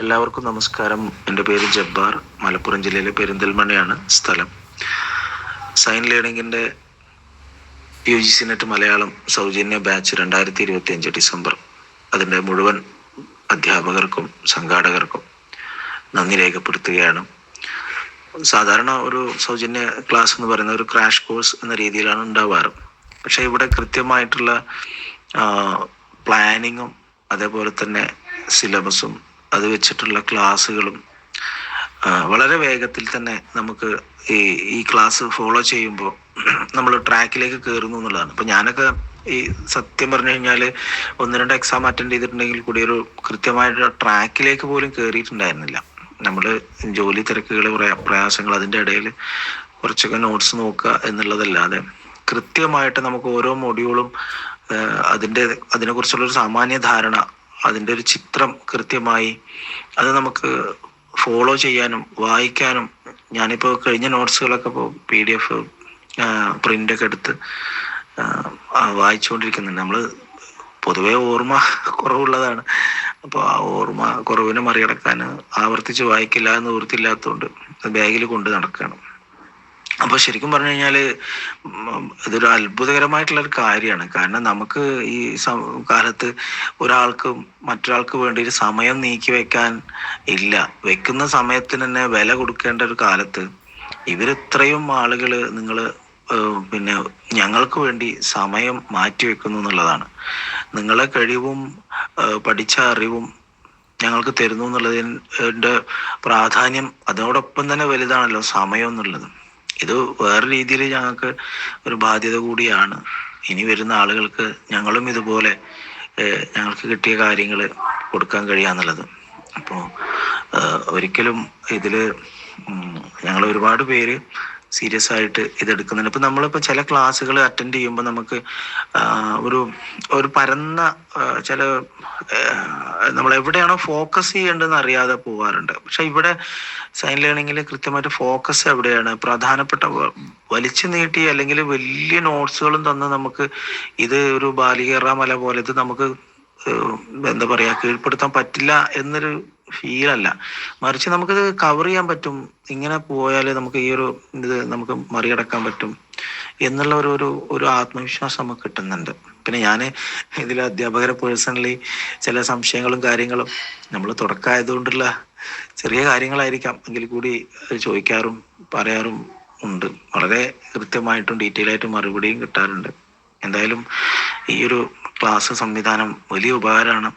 എല്ലാവർക്കും നമസ്കാരം. എൻ്റെ പേര് ജബ്ബാർ. മലപ്പുറം ജില്ലയിലെ പെരിന്തൽമണ്ണയാണ് സ്ഥലം. സൈൻ ലേണിങ്ങിൻ്റെ UGC നെറ്റ് മലയാളം സൗജന്യ ബാച്ച് 2025 ഡിസംബർ. അതിൻ്റെ മുഴുവൻ അധ്യാപകർക്കും സംഘാടകർക്കും നന്ദി രേഖപ്പെടുത്തുകയാണ്. സാധാരണ ഒരു സൗജന്യ ക്ലാസ് എന്ന് പറയുന്ന ഒരു ക്രാഷ് കോഴ്സ് എന്ന രീതിയിലാണ് ഉണ്ടാവാറ്. പക്ഷേ ഇവിടെ കൃത്യമായിട്ടുള്ള പ്ലാനിങ്ങും അതേപോലെ തന്നെ സിലബസും അത് വെച്ചിട്ടുള്ള ക്ലാസ്സുകളും വളരെ വേഗത്തിൽ തന്നെ നമുക്ക് ഈ ക്ലാസ് ഫോളോ ചെയ്യുമ്പോൾ നമ്മൾ ട്രാക്കിലേക്ക് കയറുന്നു എന്നുള്ളതാണ്. അപ്പം ഞാനൊക്കെ ഈ സത്യം പറഞ്ഞു കഴിഞ്ഞാൽ 1-2 എക്സാം അറ്റൻഡ് ചെയ്തിട്ടുണ്ടെങ്കിൽ കൂടി ഒരു കൃത്യമായിട്ട് ട്രാക്കിലേക്ക് പോലും കയറിയിട്ടുണ്ടായിരുന്നില്ല. നമ്മൾ ജോലി തിരക്കുകൾ, പ്രയാസങ്ങൾ, അതിൻ്റെ ഇടയിൽ കുറച്ചൊക്കെ നോട്ട്സ് നോക്കുക എന്നുള്ളതല്ലാതെ കൃത്യമായിട്ട് നമുക്ക് ഓരോ മൊഡ്യൂളും അതിനെക്കുറിച്ചുള്ളൊരു സാമാന്യ ധാരണ, അതിൻ്റെ ഒരു ചിത്രം കൃത്യമായി അത് നമുക്ക് ഫോളോ ചെയ്യാനും വായിക്കാനും. ഞാനിപ്പോൾ കഴിഞ്ഞ നോട്ട്സുകളൊക്കെ ഇപ്പോൾ PDF പ്രിൻ്റൊക്കെ എടുത്ത് വായിച്ചുകൊണ്ടിരിക്കുന്നുണ്ട്. നമ്മൾ പൊതുവെ ഓർമ്മ കുറവുള്ളതാണ്. അപ്പോൾ ആ ഓർമ്മ കുറവിനെ മറികടക്കാൻ ആവർത്തിച്ച് വായിക്കില്ല എന്ന് നിവൃത്തിയില്ലാത്തതുകൊണ്ട് ബാഗിൽ കൊണ്ട് നടക്കുകയാണ്. അപ്പോൾ ശരിക്കും പറഞ്ഞു കഴിഞ്ഞാൽ ഇതൊരു അത്ഭുതകരമായിട്ടുള്ളൊരു കാര്യമാണ്. കാരണം നമുക്ക് ഈ കാലത്ത് മറ്റൊരാൾക്ക് വേണ്ടി ഒരു സമയം നീക്കി വെക്കാൻ ഇല്ല. വെക്കുന്ന സമയത്തിന് തന്നെ വില കൊടുക്കേണ്ട ഒരു കാലത്ത് ഇവരിത്രയും ആളുകൾ പിന്നെ ഞങ്ങൾക്ക് വേണ്ടി സമയം മാറ്റി വെക്കുന്നു എന്നുള്ളതാണ്. നിങ്ങളെ കഴിവും പഠിച്ച അറിവും ഞങ്ങൾക്ക് തരുന്നു എന്നുള്ളതിൻ്റെ പ്രാധാന്യം അതോടൊപ്പം തന്നെ വലുതാണല്ലോ സമയം എന്നുള്ളത്. ഇത് വേറെ രീതിയിൽ ഞങ്ങൾക്ക് ഒരു ബാധ്യത കൂടിയാണ്. ഇനി വരുന്ന ആളുകൾക്ക് ഞങ്ങളും ഇതുപോലെ ഞങ്ങൾക്ക് കിട്ടിയ കാര്യങ്ങൾ കൊടുക്കാൻ കഴിയാന്നുള്ളത്. അപ്പോൾ ഒരിക്കലും ഇതിൽ ഞങ്ങൾ ഒരുപാട് പേര് സീരിയസ് ആയിട്ട് ഇതെടുക്കുന്നുണ്ട്. ഇപ്പം നമ്മളിപ്പോൾ ചില ക്ലാസ്സുകൾ അറ്റൻഡ് ചെയ്യുമ്പോൾ നമുക്ക് ഒരു പരന്ന നമ്മൾ എവിടെയാണോ ഫോക്കസ് ചെയ്യേണ്ടതെന്ന് അറിയാതെ പോകാറുണ്ട്. പക്ഷെ ഇവിടെ സൈൻ ലേണിങ്ങിൽ കൃത്യമായിട്ട് ഫോക്കസ് എവിടെയാണ് പ്രധാനപ്പെട്ട വലിച്ചു നീട്ടി അല്ലെങ്കിൽ വലിയ നോട്ട്സുകളും തന്ന് നമുക്ക് ഇത് ഒരു ബാലികേറ മല പോലെ ഇത് നമുക്ക് എന്താ പറയുക കീഴ്പ്പെടുത്താൻ പറ്റില്ല എന്നൊരു ഫീലല്ല. മറിച്ച് നമുക്കിത് കവർ ചെയ്യാൻ പറ്റും. ഇങ്ങനെ പോയാൽ നമുക്ക് ഇത് നമുക്ക് മറികടക്കാൻ പറ്റും എന്നുള്ള ഒരു ആത്മവിശ്വാസം നമുക്ക് കിട്ടുന്നുണ്ട്. പിന്നെ ഞാൻ ഇതിൽ അധ്യാപകരെ പേഴ്സണലി ചില സംശയങ്ങളും കാര്യങ്ങളും നമ്മൾ തുടക്കമായതുകൊണ്ടുള്ള ചെറിയ കാര്യങ്ങളായിരിക്കാം എങ്കിൽ കൂടി ചോദിക്കാറും പറയാറും ഉണ്ട്. വളരെ കൃത്യമായിട്ടും ഡീറ്റെയിൽ ആയിട്ടും മറുപടിയും കിട്ടാറുണ്ട്. എന്തായാലും ഈ ഒരു ക്ലാസ് സംവിധാനം വലിയ ഉപകാരമാണ്.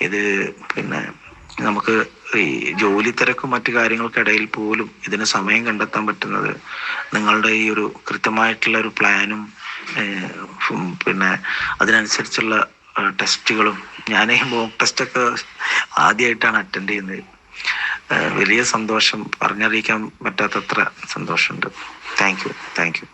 ഇത് പിന്നെ നമുക്ക് ഈ ജോലി തിരക്കും മറ്റു കാര്യങ്ങൾക്കിടയിൽ പോലും ഇതിന് സമയം കണ്ടെത്താൻ പറ്റുന്നത് നിങ്ങളുടെ ഈ ഒരു കൃത്യമായിട്ടുള്ള ഒരു പ്ലാനും പിന്നെ അതിനനുസരിച്ചുള്ള ടെസ്റ്റുകളും. ഞാൻ മോക്ക് ടെസ്റ്റൊക്കെ ആദ്യമായിട്ടാണ് അറ്റൻഡ് ചെയ്യുന്നത്. വലിയ സന്തോഷം, പറഞ്ഞറിയിക്കാൻ പറ്റാത്തത്ര സന്തോഷമുണ്ട്. Thank you.